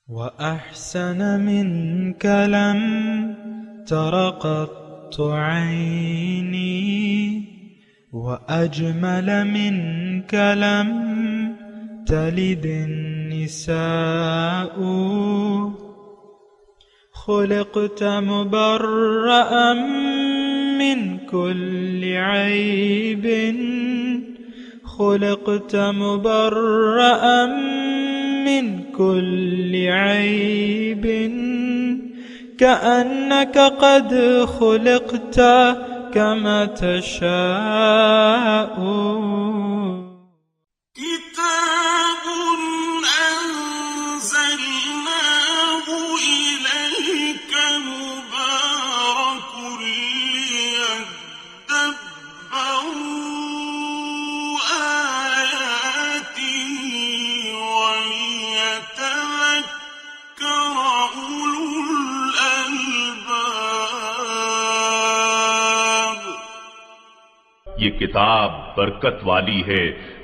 وأحسن منك لم تر قط عيني وأجمل منك لم تلد النساء خلقت مبرأ من كل عيب خلقت مبرأ من كل عيب كأنك قد خلقت كما تشاء كتاب أنزلناه إليك مبارك ليدبروا آياته وليتذكر أولو الألباب. یہ کتاب برکت والی ہے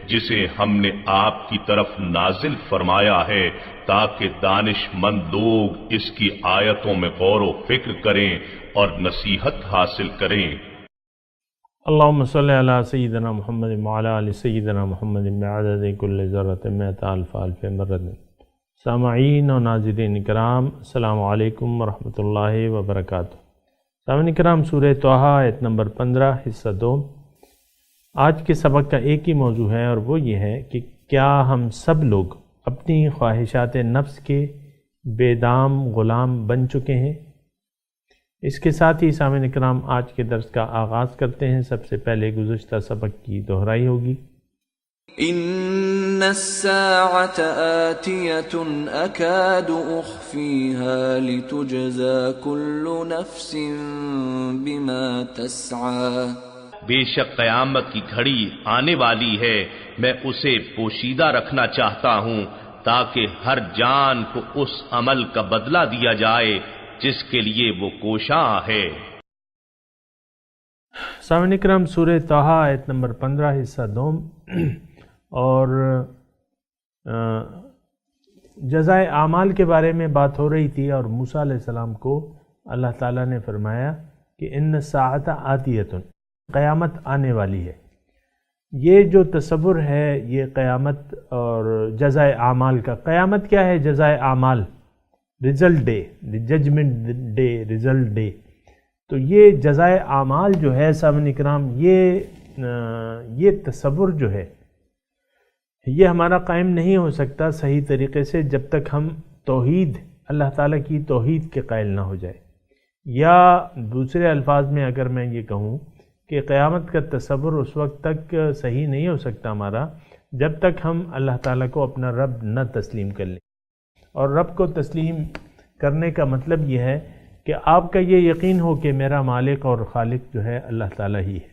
جسے ہم نے آپ کی طرف نازل فرمایا ہے تاکہ دانش مند لوگ اس کی آیتوں میں غور و فکر کریں اور نصیحت حاصل کریں. اللہم صلی علی سیدنا محمد وعلی آل سیدنا محمد بعدد کل ذرۃ مئۃ الف الف مرۃ. سامعین و ناظرین کرام، السلام علیکم ورحمۃ اللہ وبرکاتہ. سامعین کرام، سورہ طٰہٰ آیت نمبر 15 حصہ 2. آج کے سبق کا ایک ہی موضوع ہے اور وہ یہ ہے کہ کیا ہم سب لوگ اپنی خواہشات نفس کے بے دام غلام بن چکے ہیں؟ اس کے ساتھ ہی سامعین کرام آج کے درس کا آغاز کرتے ہیں. سب سے پہلے گزشتہ سبق کی دہرائی ہوگی. ان الساعة آتية اكاد اخفيها لتجزى كل نفس بما تسعى. بے شک قیامت کی گھڑی آنے والی ہے، میں اسے پوشیدہ رکھنا چاہتا ہوں تاکہ ہر جان کو اس عمل کا بدلہ دیا جائے جس کے لیے وہ کوشاں ہے. سامعین کرام، سورہ طٰہٰ آیت نمبر 15 حصہ 2 اور جزائے اعمال کے بارے میں بات ہو رہی تھی، اور موسیٰ علیہ السلام کو اللہ تعالیٰ نے فرمایا کہ ان الساعۃ آتیۃ، قیامت آنے والی ہے. یہ جو تصور ہے یہ قیامت اور جزائے اعمال کا. قیامت کیا ہے؟ جزائے اعمال، result day, judgement day, result day. تو یہ جزائے اعمال جو ہے سامعین کرام، یہ تصور جو ہے یہ ہمارا قائم نہیں ہو سکتا صحیح طریقے سے جب تک ہم توحید، اللہ تعالیٰ کی توحید کے قائل نہ ہو جائے. یا دوسرے الفاظ میں اگر میں یہ کہوں کہ قیامت کا تصور اس وقت تک صحیح نہیں ہو سکتا ہمارا جب تک ہم اللہ تعالیٰ کو اپنا رب نہ تسلیم کر لیں. اور رب کو تسلیم کرنے کا مطلب یہ ہے کہ آپ کا یہ یقین ہو کہ میرا مالک اور خالق جو ہے اللہ تعالیٰ ہی ہے.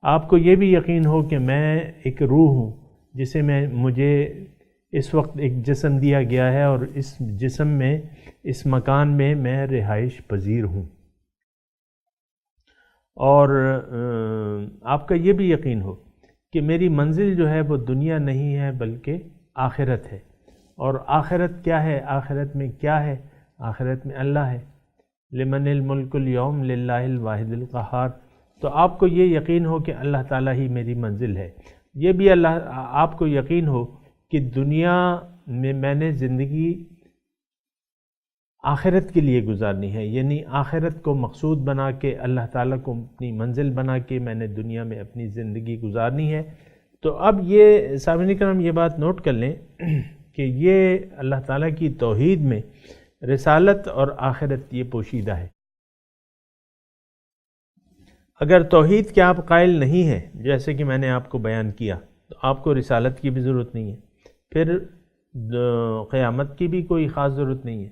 آپ کو یہ بھی یقین ہو کہ میں ایک روح ہوں جسے مجھے اس وقت ایک جسم دیا گیا ہے اور اس جسم میں، اس مکان میں میں رہائش پذیر ہوں. اور آپ کا یہ بھی یقین ہو کہ میری منزل جو ہے وہ دنیا نہیں ہے بلکہ آخرت ہے. اور آخرت کیا ہے؟ آخرت میں کیا ہے؟ آخرت میں اللہ ہے. لمن الملک اليوم للہ الواحد القہار. تو آپ کو یہ یقین ہو کہ اللہ تعالیٰ ہی میری منزل ہے. یہ بھی آپ کو یقین ہو کہ دنیا میں نے زندگی آخرت کے لیے گزارنی ہے، یعنی آخرت کو مقصود بنا کے، اللہ تعالیٰ کو اپنی منزل بنا کے میں نے دنیا میں اپنی زندگی گزارنی ہے. تو اب یہ سامعین کرام یہ بات نوٹ کر لیں کہ یہ اللہ تعالیٰ کی توحید میں رسالت اور آخرت یہ پوشیدہ ہے. اگر توحید کے آپ قائل نہیں ہیں، جیسے کہ میں نے آپ کو بیان کیا، تو آپ کو رسالت کی بھی ضرورت نہیں ہے، پھر قیامت کی بھی کوئی خاص ضرورت نہیں ہے.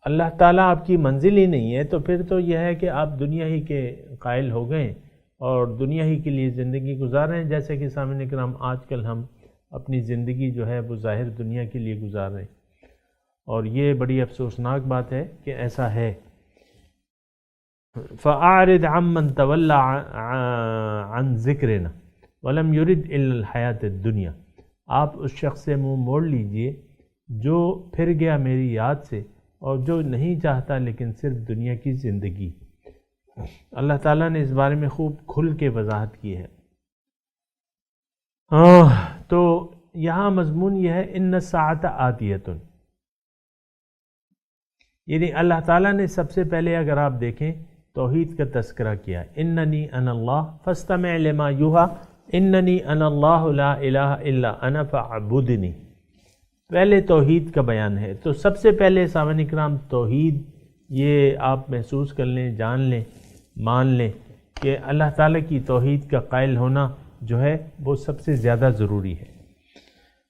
اللہ تعالیٰ آپ کی منزل ہی نہیں ہے تو پھر تو یہ ہے کہ آپ دنیا ہی کے قائل ہو گئے اور دنیا ہی کے لیے زندگی گزار رہے ہیں. جیسے کہ سامعین کرام آج کل ہم اپنی زندگی جو ہے وہ ظاہر دنیا کے لیے گزار رہے ہیں، اور یہ بڑی افسوسناک بات ہے کہ ایسا ہے. فَأَعْرِضْ عَمَّنْ تَوَلَّى عَنْ ذِكْرِنَا وَلَمْ يُرِدْ إِلَّا الْحَيَاةَ الدُّنْيَا. آپ اس شخص سے منہ موڑ لیجئے جو پھر گیا میری یاد سے اور جو نہیں چاہتا لیکن صرف دنیا کی زندگی۔ اللہ تعالیٰ نے اس بارے میں خوب کھل کے وضاحت کی ہے۔ تو یہاں مضمون یہ ہے ان الساعۃ آتیۃ، یعنی اللہ تعالیٰ نے سب سے پہلے اگر آپ دیکھیں توحید کا تذکرہ کیا، اننی انا اللہ فاستمع لما یوحی اننی انا اللہ لا الہ الا انا فاعبدنی، پہلے توحید کا بیان ہے۔ تو سب سے پہلے سامعین اکرام توحید یہ آپ محسوس کر لیں، جان لیں، مان لیں کہ اللہ تعالیٰ کی توحید کا قائل ہونا جو ہے وہ سب سے زیادہ ضروری ہے۔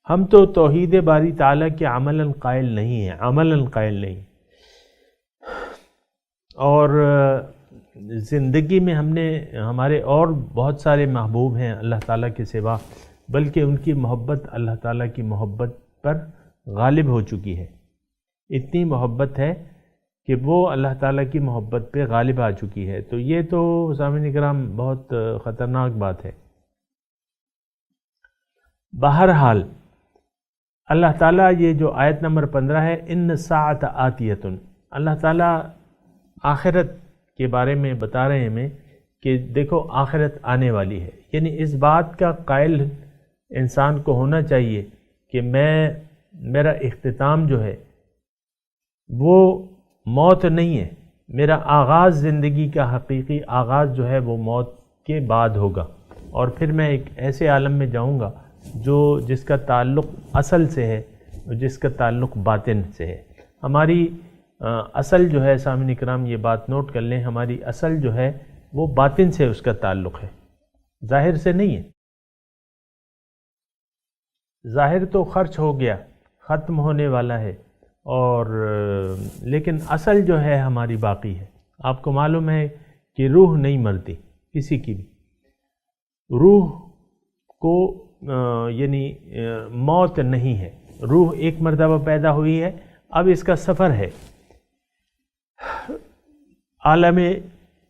ہم تو توحید باری تعالیٰ کے عملاً قائل نہیں ہیں، عملاً قائل نہیں، اور زندگی میں ہم نے ہمارے اور بہت سارے محبوب ہیں اللہ تعالیٰ کے سوا، بلکہ ان کی محبت اللہ تعالیٰ کی محبت پر غالب ہو چکی ہے، اتنی محبت ہے کہ وہ اللہ تعالیٰ کی محبت پہ غالب آ چکی ہے۔ تو یہ تو سامعین کرام بہت خطرناک بات ہے۔ بہرحال اللہ تعالیٰ یہ جو آیت نمبر 15 ہے ان الساعۃ آتیۃ، اللہ تعالیٰ آخرت کے بارے میں بتا رہے ہیں ہمیں کہ دیکھو آخرت آنے والی ہے، یعنی اس بات کا قائل انسان کو ہونا چاہیے کہ میرا اختتام جو ہے وہ موت نہیں ہے، میرا آغاز زندگی کا حقیقی آغاز جو ہے وہ موت کے بعد ہوگا، اور پھر میں ایک ایسے عالم میں جاؤں گا جس کا تعلق اصل سے ہے، جس کا تعلق باطن سے ہے۔ ہماری اصل جو ہے سامعین اکرام یہ بات نوٹ کر لیں، ہماری اصل جو ہے وہ باطن سے اس کا تعلق ہے، ظاہر سے نہیں ہے۔ ظاہر تو خرچ ہو گیا، ختم ہونے والا ہے، اور لیکن اصل جو ہے ہماری باقی ہے۔ آپ کو معلوم ہے کہ روح نہیں مرتی کسی کی بھی، روح کو یعنی موت نہیں ہے، روح ایک مرتبہ پیدا ہوئی ہے، اب اس کا سفر ہے۔ عالم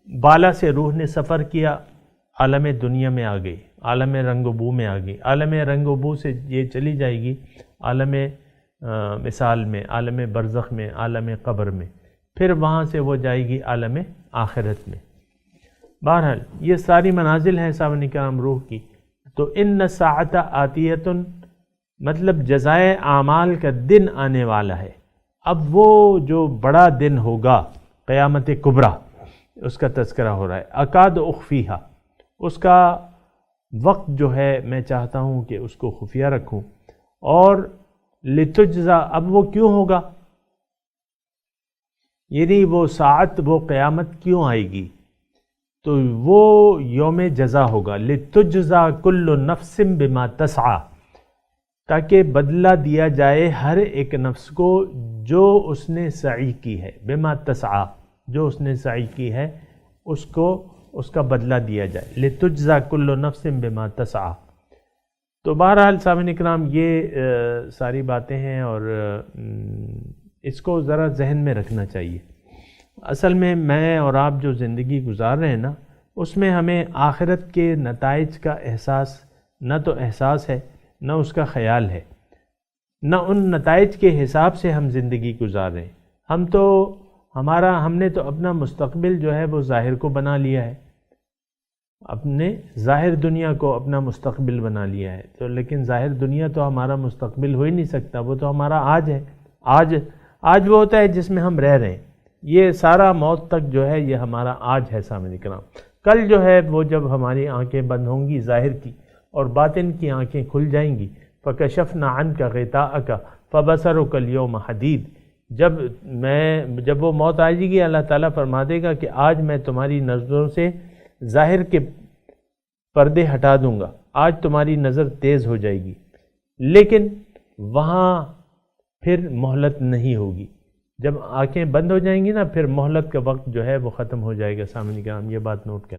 بالا سے روح نے سفر کیا، عالم دنیا میں آ گئی، عالم رنگ و بو میں آ گئی، عالم رنگ و بو سے یہ چلی جائے گی عالم مثال میں، عالم برزخ میں، عالم قبر میں، پھر وہاں سے وہ جائے گی عالم آخرت میں۔ بہرحال یہ ساری منازل ہیں سامعین کرام روح کی۔ تو ان الساعۃ آتیۃ مطلب جزائے اعمال کا دن آنے والا ہے۔ اب وہ جو بڑا دن ہوگا قیامت کبریٰ، اس کا تذکرہ ہو رہا ہے۔ اکاد اخفیہا، اس کا وقت جو ہے میں چاہتا ہوں کہ اس کو خفیہ رکھوں، اور لتجزا، اب وہ کیوں ہوگا، یعنی وہ ساعت، وہ قیامت کیوں آئے گی، تو وہ یوم جزا ہوگا۔ لتجزا کل نفس بما تسعی، تاکہ بدلہ دیا جائے ہر ایک نفس کو جو اس نے سعی کی ہے، بما تسعی، جو اس نے سعی کی ہے اس کو اس کا بدلہ دیا جائے۔ لتجزا کل نفس بما تسعی۔ تو بہرحال سامعین اکرام یہ ساری باتیں ہیں، اور اس کو ذرا ذہن میں رکھنا چاہیے۔ اصل میں اور آپ جو زندگی گزار رہے ہیں نا، اس میں ہمیں آخرت کے نتائج کا احساس نہ تو احساس ہے، نہ اس کا خیال ہے، نہ ان نتائج کے حساب سے ہم زندگی گزار رہے ہیں۔ ہم نے تو اپنا مستقبل جو ہے وہ ظاہر کو بنا لیا ہے، اپنے ظاہر دنیا کو اپنا مستقبل بنا لیا ہے، تو لیکن ظاہر دنیا تو ہمارا مستقبل ہو ہی نہیں سکتا، وہ تو ہمارا آج ہے۔ آج وہ ہوتا ہے جس میں ہم رہ رہے ہیں، یہ سارا موت تک جو ہے یہ ہمارا آج ہے سامعین کرام۔ کل جو ہے وہ جب ہماری آنکھیں بند ہوں گی ظاہر کی، اور باطن کی آنکھیں کھل جائیں گی، فَكَشَفْنَا عَنْكَ غِطَاءَكَ فَبَصَرُكَ الْيَوْمَ حَدِيدٌ، جب وہ موت آئے گی اللہ تعالیٰ فرما دے گا کہ آج میں تمہاری نظروں سے ظاہر کے پردے ہٹا دوں گا، آج تمہاری نظر تیز ہو جائے گی، لیکن وہاں پھر مہلت نہیں ہوگی۔ جب آنکھیں بند ہو جائیں گی نا، پھر مہلت کا وقت جو ہے وہ ختم ہو جائے گا سامعین کرام، یہ بات نوٹ کریں۔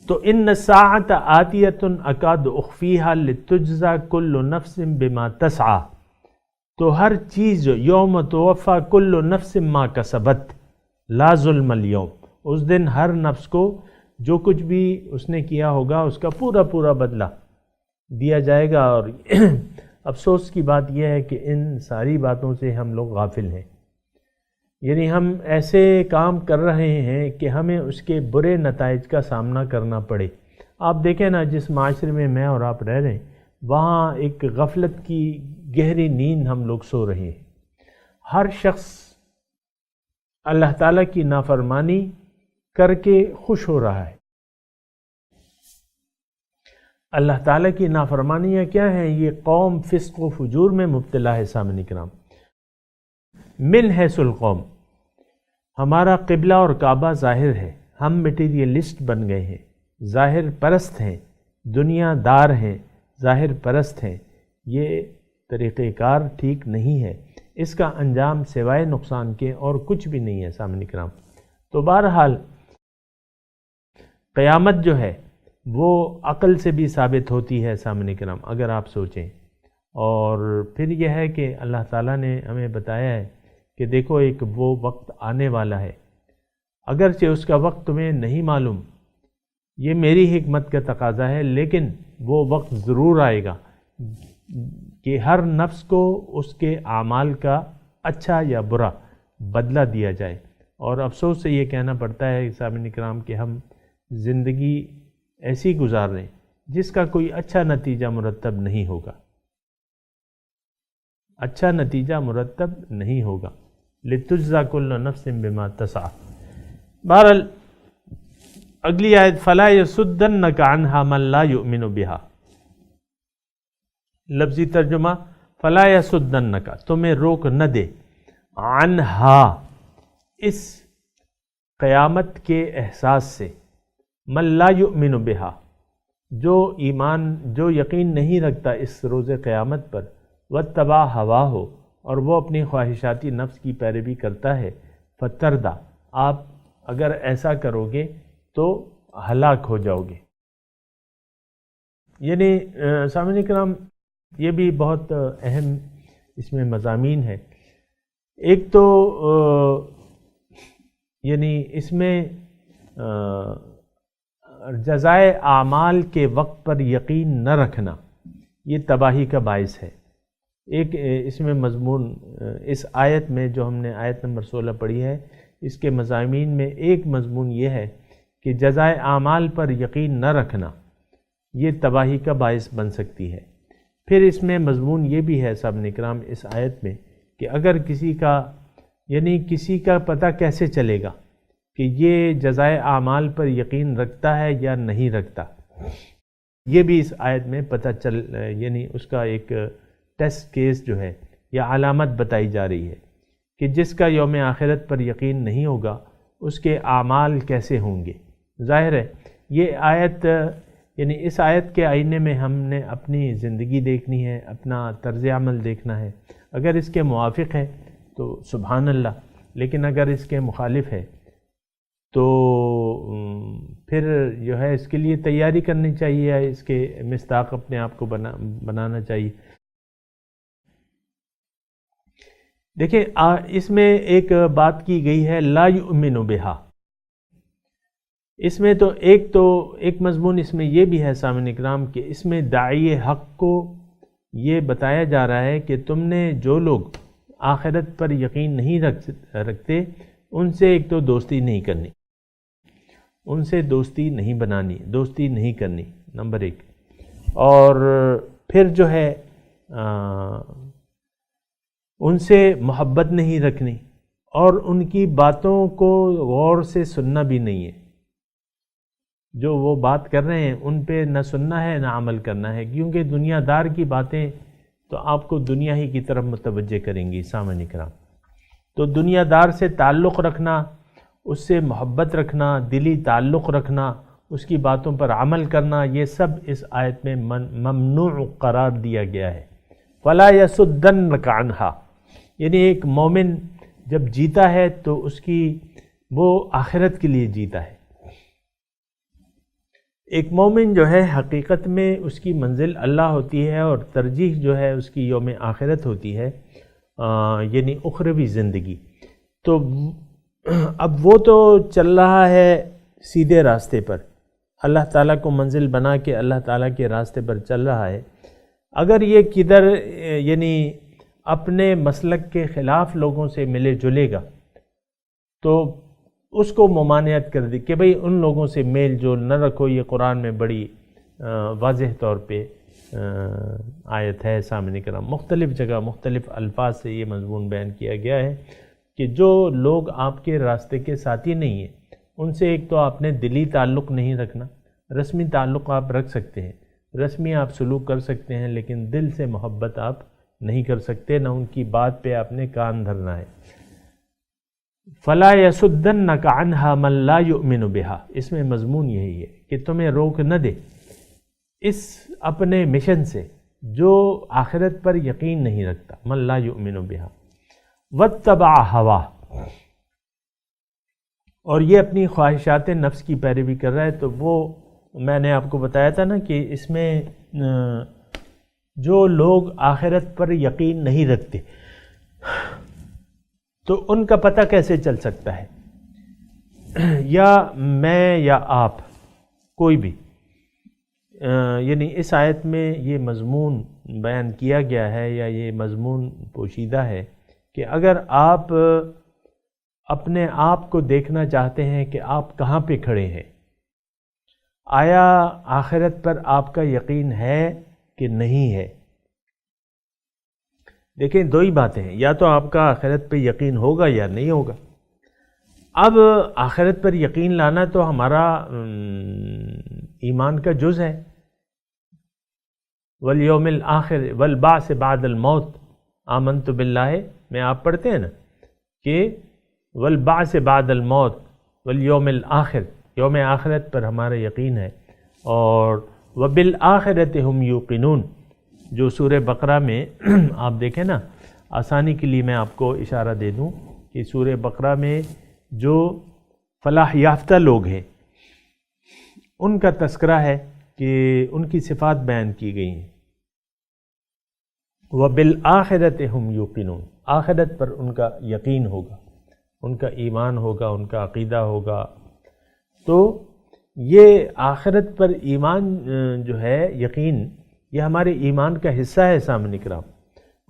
تو ان الساعۃ آتیۃ اکاد اخفیہا لتجزا کل نفس بما تسعی، تو ہر چیز یوم توفی کل نفس ما کسبت لا ظلم اليوم، اس دن ہر نفس کو جو کچھ بھی اس نے کیا ہوگا اس کا پورا بدلہ دیا جائے گا۔ اور افسوس کی بات یہ ہے کہ ان ساری باتوں سے ہم لوگ غافل ہیں، یعنی ہم ایسے کام کر رہے ہیں کہ ہمیں اس کے برے نتائج کا سامنا کرنا پڑے۔ آپ دیکھیں نا، جس معاشرے میں میں اور آپ رہ رہے ہیں وہاں ایک غفلت کی گہری نیند ہم لوگ سو رہے ہیں۔ ہر شخص اللہ تعالیٰ کی نافرمانی کر کے خوش ہو رہا ہے۔ اللہ تعالیٰ کی نافرمانیاں کیا ہیں؟ یہ قوم فسق و فجور میں مبتلا ہے۔ سامعین کرام، من حیث القوم، ہمارا قبلہ اور کعبہ ظاہر ہے، ہم میٹیریلسٹ بن گئے ہیں، ظاہر پرست ہیں، دنیا دار ہیں، ظاہر پرست ہیں۔ یہ طریقہ کار ٹھیک نہیں ہے، اس کا انجام سوائے نقصان کے اور کچھ بھی نہیں ہے۔ سامعین کرام، تو بہرحال قیامت جو ہے وہ عقل سے بھی ثابت ہوتی ہے۔ سامعین کرام، اگر آپ سوچیں، اور پھر یہ ہے کہ اللہ تعالیٰ نے ہمیں بتایا ہے کہ دیکھو ایک وہ وقت آنے والا ہے، اگرچہ اس کا وقت تمہیں نہیں معلوم، یہ میری حکمت کا تقاضا ہے، لیکن وہ وقت ضرور آئے گا کہ ہر نفس کو اس کے اعمال کا اچھا یا برا بدلہ دیا جائے۔ اور افسوس سے یہ کہنا پڑتا ہے سامعین کرام کہ ہم زندگی ایسی گزار رہے ہیں جس کا کوئی اچھا نتیجہ مرتب نہیں ہوگا، اچھا نتیجہ مرتب نہیں ہوگا۔ لِتُجْزَى كُلُّ نَفْسٍ بِمَا تَسْعَىٰ۔ بہرحال اگلی آیت، فَلَا يَصُدَّنَّكَ عَنْهَا مَن لَا يُؤْمِنُ بِهَا، لفظی ترجمہ، فَلَا يَصُدَّنَّكَ، تمہیں روک نہ دے، عَنْهَا، اس قیامت کے احساس سے، من لا یؤمن بہا، جو یقین نہیں رکھتا اس روز قیامت پر، واتبع ہواہ، اور وہ اپنی خواہشاتی نفس کی پیروی کرتا ہے، فتردہ، آپ اگر ایسا کرو گے تو ہلاک ہو جاؤ گے۔ یعنی سامعین کرام، یہ بھی بہت اہم اس میں مضامین ہے۔ ایک تو یعنی اس میں جزائے اعمال کے وقت پر یقین نہ رکھنا، یہ تباہی کا باعث ہے۔ ایک اس میں مضمون، اس آیت میں جو ہم نے آیت نمبر 16 پڑھی ہے، اس کے مضامین میں ایک مضمون یہ ہے کہ جزائے اعمال پر یقین نہ رکھنا یہ تباہی کا باعث بن سکتی ہے۔ پھر اس میں مضمون یہ بھی ہے سامعین کرام اس آیت میں کہ اگر کسی کا پتہ کیسے چلے گا کہ یہ جزائے اعمال پر یقین رکھتا ہے یا نہیں رکھتا، یہ بھی اس آیت میں پتہ یعنی اس کا ایک ٹیسٹ کیس جو ہے یا علامت بتائی جا رہی ہے کہ جس کا یوم آخرت پر یقین نہیں ہوگا اس کے اعمال کیسے ہوں گے۔ ظاہر ہے یہ آیت یعنی اس آیت کے آئینے میں ہم نے اپنی زندگی دیکھنی ہے، اپنا طرز عمل دیکھنا ہے۔ اگر اس کے موافق ہے تو سبحان اللہ، لیکن اگر اس کے مخالف ہے تو پھر جو ہے اس کے لیے تیاری کرنی چاہیے، اس کے مصداق اپنے آپ کو بنانا چاہیے۔ دیکھیں اس میں ایک بات کی گئی ہے لا یؤمن بہا، اس میں تو ایک مضمون اس میں یہ بھی ہے سامعین اکرام کہ اس میں داعی حق کو یہ بتایا جا رہا ہے کہ تم نے جو لوگ آخرت پر یقین نہیں رکھتے ان سے ایک تو دوستی نہیں کرنی، ان سے دوستی نہیں بنانی، دوستی نہیں کرنی، نمبر ایک۔ اور پھر جو ہے ان سے محبت نہیں رکھنی، اور ان کی باتوں کو غور سے سننا بھی نہیں ہے۔ جو وہ بات کر رہے ہیں ان پہ نہ سننا ہے نہ عمل کرنا ہے، کیونکہ دنیا دار کی باتیں تو آپ کو دنیا ہی کی طرف متوجہ کریں گی سامعین کرام۔ تو دنیا دار سے تعلق رکھنا، اس سے محبت رکھنا، دلی تعلق رکھنا، اس کی باتوں پر عمل کرنا، یہ سب اس آیت میں ممنوع قرار دیا گیا ہے۔ فَلَا يَصُدَّنَّكَ عَنْهَا، یعنی ایک مومن جب جیتا ہے تو وہ آخرت کے لیے جیتا ہے۔ ایک مومن جو ہے حقیقت میں اس کی منزل اللہ ہوتی ہے اور ترجیح جو ہے اس کی یوم آخرت ہوتی ہے، یعنی اخروی زندگی۔ تو اب وہ تو چل رہا ہے سیدھے راستے پر، اللہ تعالیٰ کو منزل بنا کے اللہ تعالیٰ کے راستے پر چل رہا ہے، اگر یہ کدھر یعنی اپنے مسلک کے خلاف لوگوں سے ملے جلے گا تو اس کو ممانعت کر دی کہ بھئی ان لوگوں سے میل جول نہ رکھو. یہ قرآن میں بڑی واضح طور پہ آیت ہے. سامعین کرام مختلف جگہ مختلف الفاظ سے یہ مضمون بیان کیا گیا ہے کہ جو لوگ آپ کے راستے کے ساتھی نہیں ہیں ان سے ایک تو آپ نے دلی تعلق نہیں رکھنا. رسمی تعلق آپ رکھ سکتے ہیں, رسمی آپ سلوک کر سکتے ہیں, لیکن دل سے محبت آپ نہیں کر سکتے, نہ ان کی بات پہ آپ نے کان دھرنا ہے. فَلَا يَسُدَّنَّكَ عَنْهَا مَنْ لَا يُؤْمِنُ بِهَا, اس میں مضمون یہی ہے کہ تمہیں روک نہ دے اس اپنے مشن سے جو آخرت پر یقین نہیں رکھتا. مَنْ لَا يُؤْمِنُ بِهَا وَاتَّبَعَ هَوَاهُ, اور یہ اپنی خواہشات نفس کی پیروی کر رہا ہے. تو وہ میں نے آپ کو بتایا تھا نا کہ اس میں جو لوگ آخرت پر یقین نہیں رکھتے تو ان کا پتہ کیسے چل سکتا ہے؟ یا میں یا آپ کوئی بھی, یعنی اس آیت میں یہ مضمون بیان کیا گیا ہے یا یہ مضمون پوشیدہ ہے کہ اگر آپ اپنے آپ کو دیکھنا چاہتے ہیں کہ آپ کہاں پہ کھڑے ہیں, آیا آخرت پر آپ کا یقین ہے کہ نہیں ہے. دیکھیں دو ہی باتیں ہیں, یا تو آپ کا آخرت پہ یقین ہوگا یا نہیں ہوگا. اب آخرت پر یقین لانا تو ہمارا ایمان کا جز ہے. والیوم الآخر والبعث بعد الموت آمنت باللہ میں آپ پڑھتے ہیں نا کہ والبعث بعد الموت والیوم الآخر, یوم آخرت پر ہمارا یقین ہے. اور وبالآخرۃ ہم یوقنون جو سورہ بقرہ میں آپ دیکھیں نا, آسانی کے لیے میں آپ کو اشارہ دے دوں کہ سورہ بقرہ میں جو فلاح یافتہ لوگ ہیں ان کا تذکرہ ہے کہ ان کی صفات بیان کی گئی ہیں. وبالآخرۃ ہم یوقنون, آخرت پر ان کا یقین ہوگا, ان کا ایمان ہوگا, ان کا عقیدہ ہوگا. تو یہ آخرت پر ایمان جو ہے یقین, یہ ہمارے ایمان کا حصہ ہے سامنے کرام.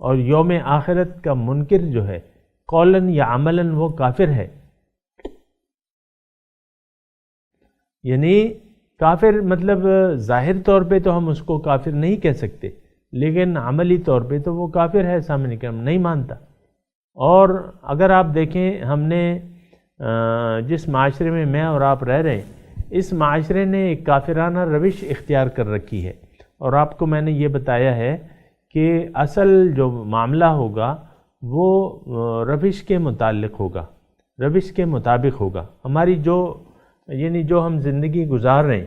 اور یوم آخرت کا منکر جو ہے قولاً یا عملاً وہ کافر ہے. یعنی کافر مطلب ظاہر طور پہ تو ہم اس کو کافر نہیں کہہ سکتے, لیکن عملی طور پہ تو وہ کافر ہے سامنے کرام, نہیں مانتا. اور اگر آپ دیکھیں ہم نے جس معاشرے میں میں اور آپ رہ رہے ہیں, اس معاشرے نے ایک کافرانہ روش اختیار کر رکھی ہے. اور آپ کو میں نے یہ بتایا ہے کہ اصل جو معاملہ ہوگا وہ روش کے متعلق ہوگا, روش کے مطابق ہوگا. ہماری جو یعنی جو ہم زندگی گزار رہے ہیں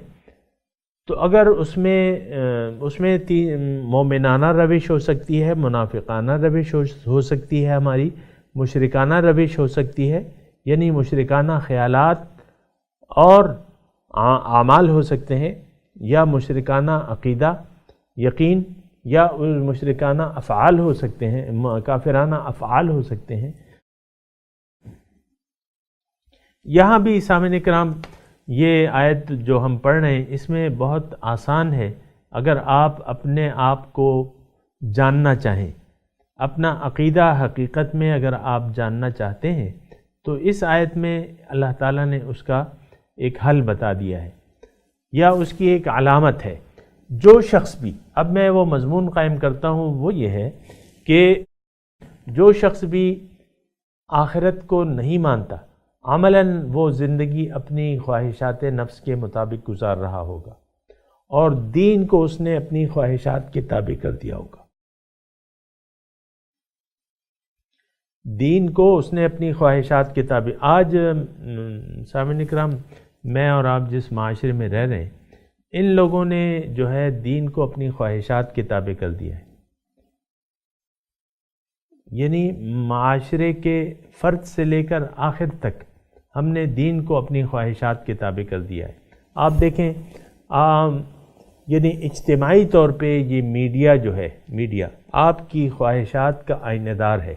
تو اگر اس میں مومنانہ روش ہو سکتی ہے, منافقانہ روش ہو سکتی ہے, ہماری مشرکانہ روش ہو سکتی ہے, یعنی مشرکانہ خیالات اور اعمال ہو سکتے ہیں, یا مشرکانہ عقیدہ یقین, یا مشرکانہ افعال ہو سکتے ہیں, کافرانہ افعال ہو سکتے ہیں. یہاں بھی سامعین کرام یہ آیت جو ہم پڑھ رہے ہیں اس میں بہت آسان ہے. اگر آپ اپنے آپ کو جاننا چاہیں, اپنا عقیدہ حقیقت میں اگر آپ جاننا چاہتے ہیں تو اس آیت میں اللہ تعالیٰ نے اس کا ایک حل بتا دیا ہے, یا اس کی ایک علامت ہے. جو شخص بھی, اب میں وہ مضمون قائم کرتا ہوں وہ یہ ہے کہ جو شخص بھی آخرت کو نہیں مانتا, عملاً وہ زندگی اپنی خواہشات نفس کے مطابق گزار رہا ہوگا, اور دین کو اس نے اپنی خواہشات کے تابع کر دیا ہوگا. دین کو اس نے اپنی خواہشات کے تابع. آج سامعین اکرام میں اور آپ جس معاشرے میں رہ رہے ہیں, ان لوگوں نے جو ہے دین کو اپنی خواہشات کے تابع کر دیا ہے. یعنی معاشرے کے فرد سے لے کر آخر تک ہم نے دین کو اپنی خواہشات کے تابع کر دیا ہے. آپ دیکھیں یعنی اجتماعی طور پہ یہ میڈیا جو ہے, میڈیا آپ کی خواہشات کا آئینہ دار ہے,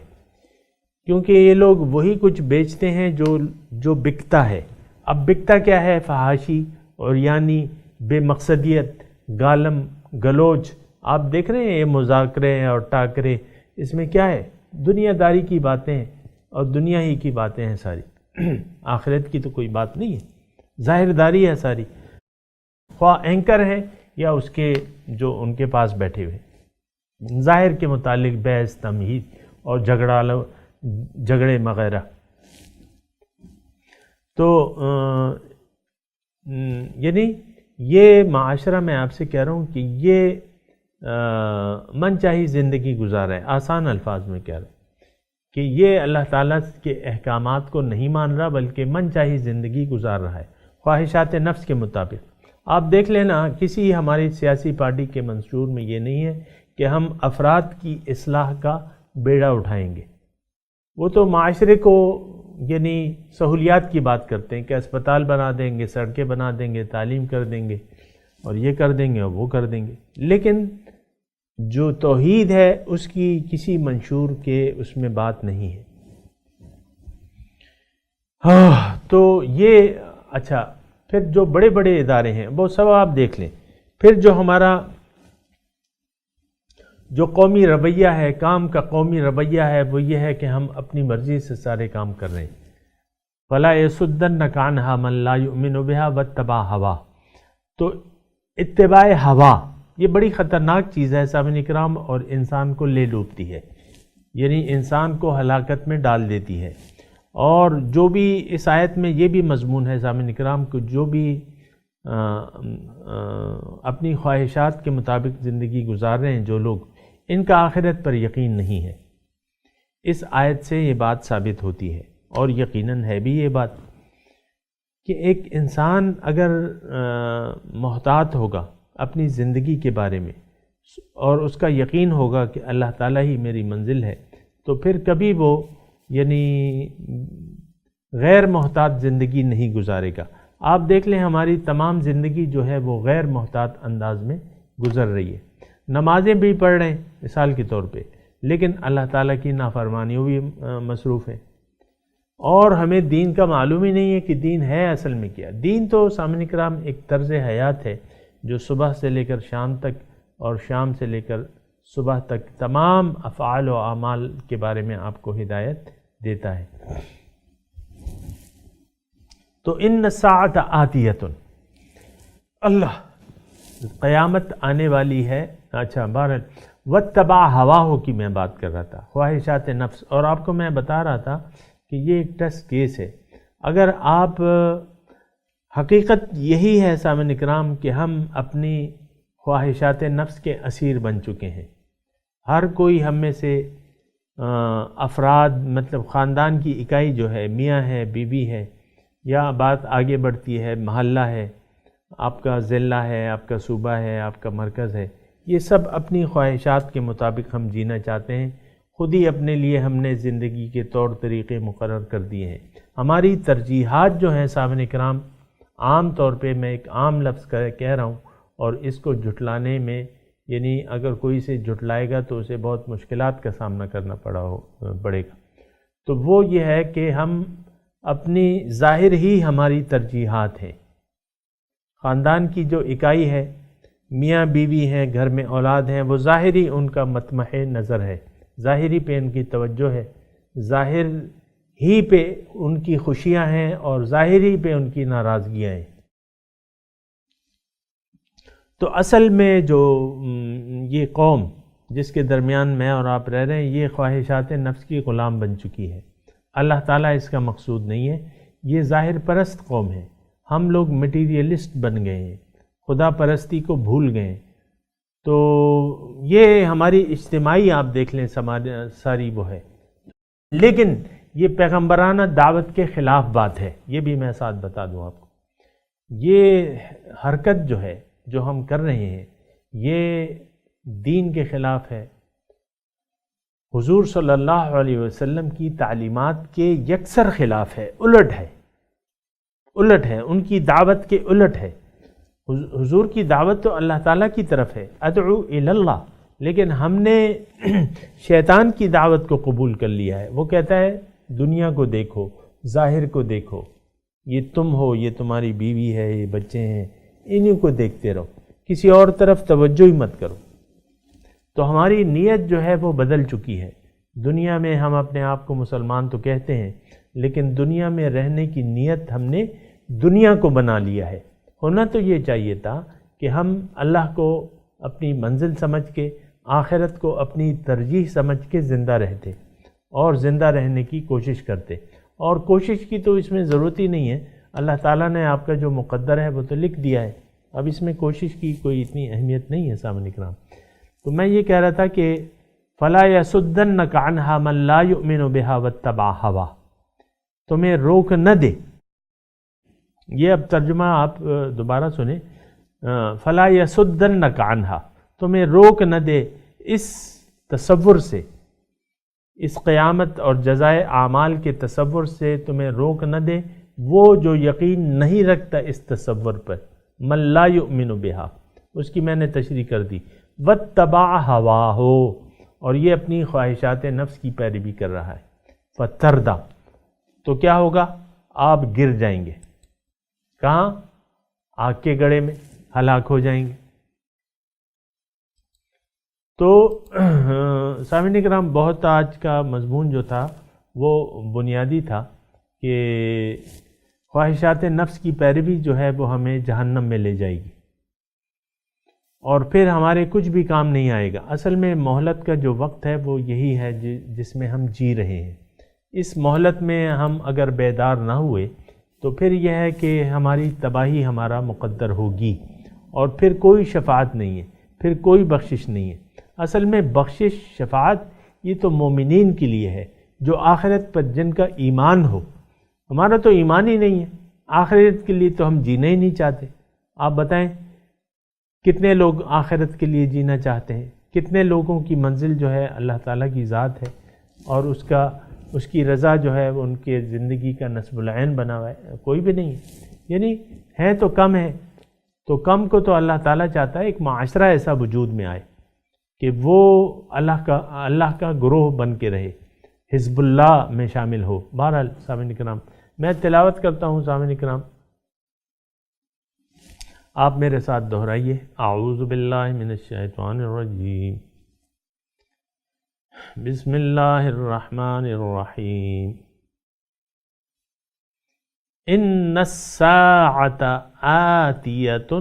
کیونکہ یہ لوگ وہی کچھ بیچتے ہیں جو بکتا ہے. اب بکتا کیا ہے؟ فحاشی اور یعنی بے مقصدیت, گالم گلوچ, آپ دیکھ رہے ہیں یہ مذاکرے اور ٹاکرے، اس میں کیا ہے؟ دنیا داری کی باتیں اور دنیا ہی کی باتیں ہیں ساری، آخرت کی تو کوئی بات نہیں ہے، ظاہر داری ہے ساری، خواہ اینکر ہے یا اس کے جو ان کے پاس بیٹھے ہوئے، ظاہر کے متعلق بحث تمہید اور جھگڑے وغیرہ۔ تو یعنی یہ معاشرہ میں آپ سے کہہ رہا ہوں کہ یہ من چاہی زندگی گزار ہے، آسان الفاظ میں کہہ رہا ہوں کہ یہ اللہ تعالیٰ کے احکامات کو نہیں مان رہا بلکہ من چاہی زندگی گزار رہا ہے خواہشات نفس کے مطابق۔ آپ دیکھ لینا کسی ہماری سیاسی پارٹی کے منشور میں یہ نہیں ہے کہ ہم افراد کی اصلاح کا بیڑا اٹھائیں گے، وہ تو معاشرے کو یعنی سہولیات کی بات کرتے ہیں کہ اسپتال بنا دیں گے، سڑکیں بنا دیں گے، تعلیم کر دیں گے اور یہ کر دیں گے اور وہ کر دیں گے، لیکن جو توحید ہے اس کی کسی منشور کے اس میں بات نہیں ہے۔ تو یہ اچھا، پھر جو بڑے بڑے ادارے ہیں وہ سب آپ دیکھ لیں، پھر جو ہمارا جو قومی رویہ ہے، کام کا قومی رویہ ہے، وہ یہ ہے کہ ہم اپنی مرضی سے سارے کام کر رہے ہیں۔ فَلَا يَصُدَّنَّكَ عَنْهَا مَن لَا يُؤْمِنُ بِهَا وَاتَّبَعَ هَوَاهُ۔ تو اتباع ہوا یہ بڑی خطرناک چیز ہے سامعین کرام، اور انسان کو لے ڈوبتی ہے، یعنی انسان کو ہلاکت میں ڈال دیتی ہے۔ اور جو بھی اس آیت میں یہ بھی مضمون ہے سامعین کرام کو، جو بھی اپنی خواہشات کے مطابق زندگی گزار رہے ہیں جو لوگ، ان کا آخرت پر یقین نہیں ہے۔ اس آیت سے یہ بات ثابت ہوتی ہے، اور یقیناً ہے بھی یہ بات کہ ایک انسان اگر محتاط ہوگا اپنی زندگی کے بارے میں اور اس کا یقین ہوگا کہ اللہ تعالیٰ ہی میری منزل ہے، تو پھر کبھی وہ یعنی غیر محتاط زندگی نہیں گزارے گا۔ آپ دیکھ لیں ہماری تمام زندگی جو ہے وہ غیر محتاط انداز میں گزر رہی ہے، نمازیں بھی پڑھ رہے ہیں مثال کے طور پہ، لیکن اللہ تعالیٰ کی نافرمانیوں بھی مصروف ہیں، اور ہمیں دین کا معلوم ہی نہیں ہے کہ دین ہے اصل میں کیا۔ دین تو سامعین کرام ایک طرز حیات ہے جو صبح سے لے کر شام تک اور شام سے لے کر صبح تک تمام افعال و اعمال کے بارے میں آپ کو ہدایت دیتا ہے۔ تو ان الساعۃ آتیۃ، اللہ قیامت آنے والی ہے۔ اچھا بہرحال واتبع ہواہ کی میں بات کر رہا تھا، خواہشات نفس، اور آپ کو میں بتا رہا تھا کہ یہ ایک ٹیسٹ کیس ہے۔ اگر آپ حقیقت یہی ہے سامعین اکرام کہ ہم اپنی خواہشات نفس کے اسیر بن چکے ہیں، ہر کوئی ہم میں سے افراد مطلب خاندان کی اکائی جو ہے، میاں ہے، بیوی ہے، یا بات آگے بڑھتی ہے محلہ ہے، آپ کا ضلع ہے، آپ کا صوبہ ہے، آپ کا مرکز ہے، یہ سب اپنی خواہشات کے مطابق ہم جینا چاہتے ہیں، خود ہی اپنے لیے ہم نے زندگی کے طور طریقے مقرر کر دیے ہیں۔ ہماری ترجیحات جو ہیں سامعین کرام، عام طور پہ میں ایک عام لفظ کہہ رہا ہوں، اور اس کو جھٹلانے میں یعنی اگر کوئی سے جھٹلائے گا تو اسے بہت مشکلات کا سامنا کرنا پڑے گا، تو وہ یہ ہے کہ ہم اپنی ظاہر ہی ہماری ترجیحات ہیں، خاندان کی جو اکائی ہے، میاں بیوی ہیں، گھر میں اولاد ہیں، وہ ظاہری ان کا مطمح نظر ہے، ظاہری پہ ان کی توجہ ہے، ظاہر ہی پہ ان کی خوشیاں ہیں اور ظاہری پہ ان کی ناراضگیاں ہیں۔ تو اصل میں جو یہ قوم جس کے درمیان میں اور آپ رہ رہے ہیں، یہ خواہشات نفس کی غلام بن چکی ہے۔ اللہ تعالیٰ اس کا مقصود نہیں ہے، یہ ظاہر پرست قوم ہے۔ ہم لوگ مٹیریلسٹ بن گئے ہیں، خدا پرستی کو بھول گئے ہیں۔ تو یہ ہماری اجتماعی آپ دیکھ لیں ساری وہ ہے، لیکن یہ پیغمبرانہ دعوت کے خلاف بات ہے، یہ بھی میں ساتھ بتا دوں آپ کو۔ یہ حرکت جو ہے جو ہم کر رہے ہیں یہ دین کے خلاف ہے، حضور صلی اللہ علیہ وسلم کی تعلیمات کے یکسر خلاف ہے، الٹ ہے، ان کی دعوت کے الٹ ہے۔ حضور کی دعوت تو اللہ تعالیٰ کی طرف ہے، ادعو الی اللہ، لیکن ہم نے شیطان کی دعوت کو قبول کر لیا ہے۔ وہ کہتا ہے دنیا کو دیکھو، ظاہر کو دیکھو، یہ تم ہو، یہ تمہاری بیوی ہے، یہ بچے ہیں، انہی کو دیکھتے رہو، کسی اور طرف توجہ ہی مت کرو۔ تو ہماری نیت جو ہے وہ بدل چکی ہے. دنیا میں ہم اپنے آپ کو مسلمان تو کہتے ہیں، لیکن دنیا میں رہنے کی نیت ہم نے دنیا کو بنا لیا ہے. ہونا تو یہ چاہیے تھا کہ ہم اللہ کو اپنی منزل سمجھ کے، آخرت کو اپنی ترجیح سمجھ کے زندہ رہتے اور زندہ رہنے کی کوشش کرتے. اور کوشش کی تو اس میں ضرورت ہی نہیں ہے، اللہ تعالیٰ نے آپ کا جو مقدر ہے وہ تو لکھ دیا ہے. اب اس میں کوشش کی کوئی اتنی اہمیت نہیں ہے. سامعین کرام، تو میں یہ کہہ رہا تھا کہ فَلَا يَسُدَّنَّكَ عَنْهَا مَن لَا يُؤْمِنُ بِهَا وَاتَّبَعَ هَوَاهُ، تمہیں روک نہ دے. یہ اب ترجمہ آپ دوبارہ سنیں. فَلَا يَسُدَّنَّكَ عَنْهَا، تمہیں روک نہ دے اس تصور سے، اس قیامت اور جزائے اعمال کے تصور سے تمہیں روک نہ دے وہ جو یقین نہیں رکھتا اس تصور پر. مَن لَا يُؤْمِنُ بِهَا، اس کی میں نے تشریح کر دی. وَاتَّبَعَ هَوَاهُ، اور یہ اپنی خواہشات نفس کی پیروی کر رہا ہے. فَتَرْدَى، تو کیا ہوگا؟ آپ گر جائیں گے. کہاں؟ آگ کے گڑھے میں ہلاک ہو جائیں گے. تو سامعین کرام، بہت آج کا مضمون جو تھا وہ بنیادی تھا کہ خواہشات نفس کی پیروی جو ہے وہ ہمیں جہنم میں لے جائے گی اور پھر ہمارے کچھ بھی کام نہیں آئے گا. اصل میں مہلت کا جو وقت ہے وہ یہی ہے جس میں ہم جی رہے ہیں. اس مہلت میں ہم اگر بیدار نہ ہوئے تو پھر یہ ہے کہ ہماری تباہی ہمارا مقدر ہوگی اور پھر کوئی شفاعت نہیں ہے، پھر کوئی بخشش نہیں ہے. اصل میں بخشش، شفاعت یہ تو مومنین کے لیے ہے جو آخرت پر جن کا ایمان ہو. ہمارا تو ایمان ہی نہیں ہے، آخرت کے لیے تو ہم جینا ہی نہیں چاہتے. آپ بتائیں کتنے لوگ آخرت کے لیے جینا چاہتے ہیں؟ کتنے لوگوں کی منزل جو ہے اللہ تعالیٰ کی ذات ہے اور اس کی رضا جو ہے وہ ان کے زندگی کا نصب العین بنا ہوا ہے؟ کوئی بھی نہیں ہے. یعنی ہے تو کم ہے، تو کم کو تو اللہ تعالیٰ چاہتا ہے ایک معاشرہ ایسا وجود میں آئے کہ وہ اللہ کا گروہ بن کے رہے، حزب اللہ میں شامل ہو. بہرحال سامعین کرام، میں تلاوت کرتا ہوں. سامعین کرام، آپ میرے ساتھ دہرائیے. اعوذ باللہ من الشیطان الرجیم، بسم اللہ الرحمن الرحیم. ان الساعۃ آتیۃ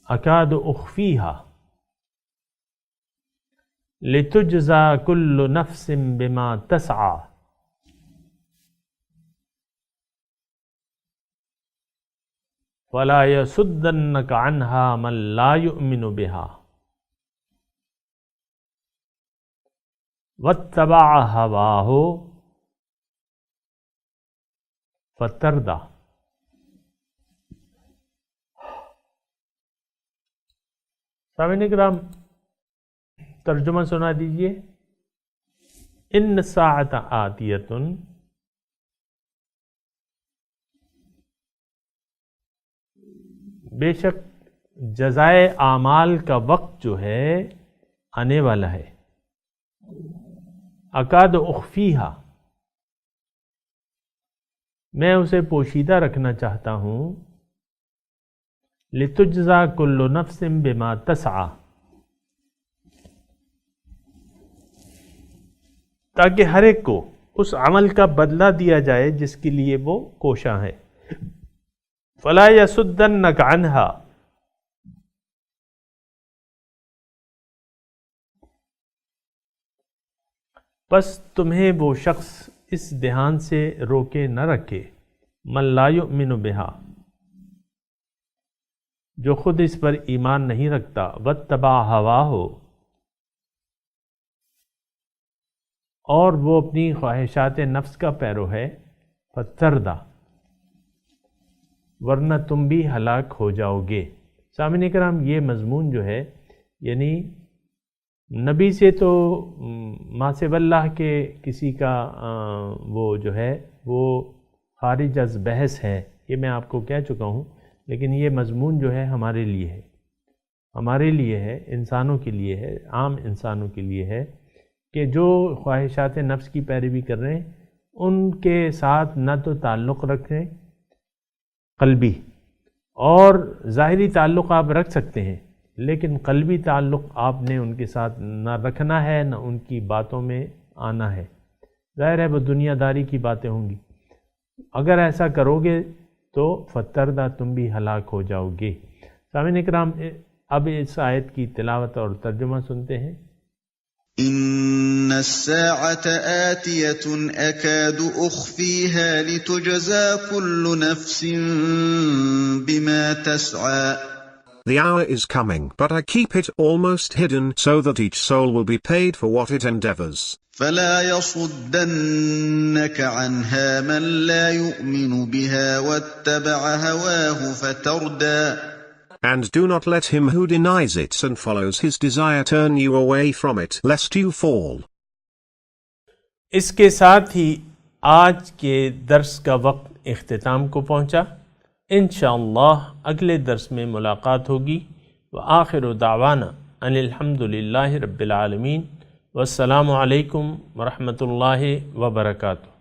اکاد اخفیہا لتجزا کل نفس بما تسعی فلا يصدنك عنها من لا يؤمن بها واتبع هواه فتردى. سامعین کرام، ترجمہ سنا دیجئے. ان الساعۃ آتیۃ، بے شک جزائے اعمال کا وقت جو ہے آنے والا ہے. اکاد اخفیہا، میں اسے پوشیدہ رکھنا چاہتا ہوں. لتجزا کل نفس بما تسعی، تاکہ ہر ایک کو اس عمل کا بدلہ دیا جائے جس کے لیے وہ کوشاں ہے. فلا یصدنک عنہا، پس تمہیں وہ شخص اس دھیان سے روکے نہ رکھے. من لا یؤمن بہا، جو خود اس پر ایمان نہیں رکھتا. واتبع ہواہ، اور وہ اپنی خواہشات نفس کا پیرو ہے. فتردہ، ورنہ تم بھی ہلاک ہو جاؤ گے. سامعین کرام، یہ مضمون جو ہے یعنی نبی سے تو ما سوی اللہ کے کسی کا وہ جو ہے وہ خارج از بحث ہے، یہ میں آپ کو کہہ چکا ہوں. لیکن یہ مضمون جو ہے ہمارے لیے ہے، ہمارے لیے ہے، انسانوں کے لیے ہے، عام انسانوں کے لیے ہے کہ جو خواہشات نفس کی پیروی کر رہے ہیں ان کے ساتھ نہ تو تعلق رکھیں قلبی اور ظاہری تعلق آپ رکھ سکتے ہیں، لیکن قلبی تعلق آپ نے ان کے ساتھ نہ رکھنا ہے، نہ ان کی باتوں میں آنا ہے۔ ظاہر ہے وہ دنیا داری کی باتیں ہوں گی، اگر ایسا کرو گے تو فتردہ تم بھی ہلاک ہو جاؤ گے۔ سامعین اکرام، اب اس آیت کی تلاوت اور ترجمہ سنتے ہیں۔ إن الساعة آتية أكاد أخفيها لتجزى كل نفس بما تسعى. The hour is coming, but I keep it almost hidden so that each soul will be paid for what it endeavors. فلا يصدنك عنها من لا يؤمن بها واتبع هواه فتردى. And do not let him who denies it and follows his desire turn you away from it, lest you fall. اس کے ساتھ ہی آج کے درس کا وقت اختتام کو پہنچا۔ انشاءاللہ اگلے درس میں ملاقات ہوگی۔ وآخر دعوانا ان الحمدللہ رب العالمین، والسلام علیکم ورحمۃ اللہ وبرکاتہ۔